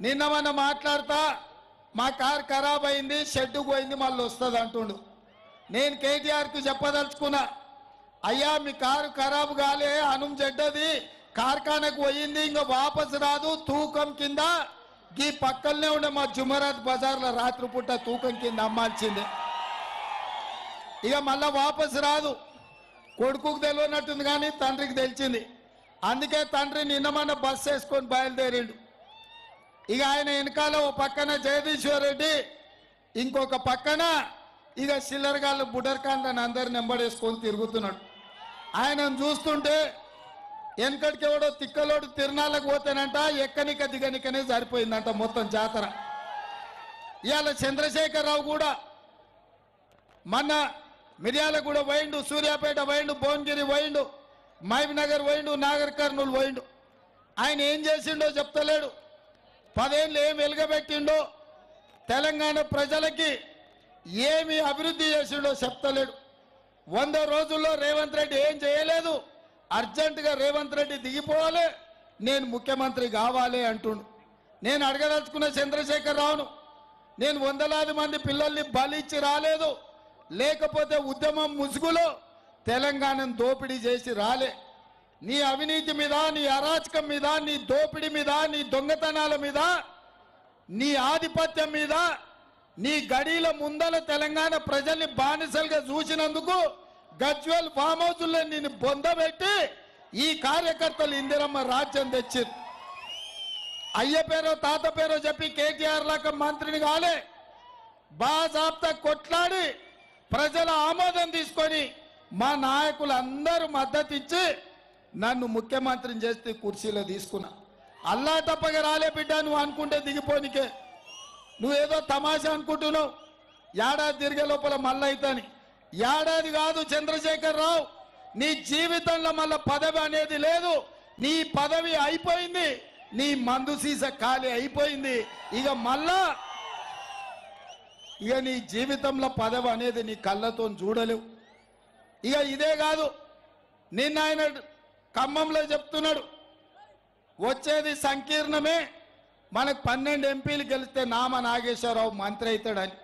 నిన్న మన మాట్లాడతా మా కార్ ఖరాబ్ అయింది, షెడ్డు పోయింది, మళ్ళీ వస్తుంది అంటుండు. నేను కేటీఆర్కు చెప్పదలుచుకున్నా, అయ్యా మీ కారు ఖరాబ్ కాలే, అనుం చెడ్డది, కార్ఖానకు పోయింది, ఇంకా వాపసు రాదు, తూకం కింద ఈ పక్కనే ఉండే మా జుమరాత్ బజార్లో రాత్రిపూట తూకం కింద అమ్మాల్సిందే. ఇక మళ్ళా వాపసు రాదు. కొడుకుకు తెలియనట్టుంది కానీ తండ్రికి తెలిసింది. అందుకే తండ్రి నిన్న మన బస్సు వేసుకొని బయలుదేరిండు. ఇక ఆయన వెనకాల ఓ పక్కన జగదీశ్వర్ రెడ్డి, ఇంకొక పక్కన ఇక చిల్లరగాళ్ళు బుడర్కాండ్లని అందరిని నెంబడేసుకొని తిరుగుతున్నాడు. ఆయనను చూస్తుంటే వెనకడికి ఎవడో తిక్కలోడు తిరునాళ్ళకు పోతానంట, ఎక్కనిక దిగనికనే సరిపోయిందంట మొత్తం జాతర. ఇవాళ చంద్రశేఖరరావు కూడా మొన్న మిర్యాలగూడ పోయిండు, సూర్యాపేట పోయిండు, భువనగిరి పోయిండు, మహబూబ్నగర్ పోయిండు, నాగర్ కర్నూలు పోయిండు. ఆయన ఏం చేసిండో చెప్తలేడు. 10 ఏళ్ళు ఏం వెలుగబెట్టిండో, తెలంగాణ ప్రజలకి ఏమి అభివృద్ధి చేసిండో చెప్తలేడు. 100 రోజుల్లో రేవంత్ రెడ్డి ఏం చేయలేదు. అర్జెంటుగా రేవంత్ రెడ్డి దిగిపోవాలి, నేను ముఖ్యమంత్రి కావాలి అంటుండు. నేను అడగదలుచుకున్న చంద్రశేఖరరావును, నేను వందలాది మంది పిల్లల్ని బలిచ్చి రాలేదు, లేకపోతే ఉద్యమం ముసుగులో తెలంగాణను దోపిడీ చేసి రాలే. నీ అవినీతి మీద, నీ అరాచకం మీద, నీ దోపిడీ మీద, నీ దొంగతనాల మీద, నీ ఆధిపత్యం మీద, నీ గడీల ముందల తెలంగాణ ప్రజల్ని బానిసలుగా చూసినందుకు గజ్వెల్ ఫామ్ హౌస్లో నిన్ను బొందబెట్టి ఈ కార్యకర్తలు ఇందిరమ్మ రాజ్యం తెచ్చారు. అయ్య పేరో తాత పేరో చెప్పి కేటీఆర్ లాగా మంత్రిని కాలే, బాజాబ్తా కొట్లాడి ప్రజల ఆమోదం తీసుకొని మా నాయకులందరూ మద్దతు ఇచ్చి నన్ను ముఖ్యమంత్రిని చేస్తే కుర్చీలో తీసుకున్నా. అల్లా తప్పగా రాలే బిడ్డ, నువ్వు అనుకుంటే దిగిపోనికే. నువ్వేదో తమాషా అనుకుంటున్నావు, ఏడాది తిరిగే లోపల మళ్ళీ అవుతాని. ఏడాది కాదు చంద్రశేఖరరావు, నీ జీవితంలో మళ్ళీ పదవి అనేది లేదు. నీ పదవి అయిపోయింది, నీ మందు సీస ఖాళీ అయిపోయింది. ఇక మళ్ళా నీ జీవితంలో పదవి అనేది నీ కళ్ళతో చూడలేవు. ఇక ఇదే కాదు, నిన్న ఆయన ఖమ్మంలో చెప్తున్నాడు, వచ్చేది సంకీర్ణమే, మనకు 12 ఎంపీలు గెలిస్తే నామ నాగేశ్వరరావు మంత్రి అవుతాడని,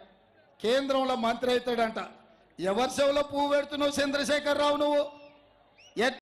కేంద్రంలో మంత్రి అవుతాడంట. ఎవరి చెవులో పువ్వు పెడుతున్నావు చంద్రశేఖరరావు నువ్వు?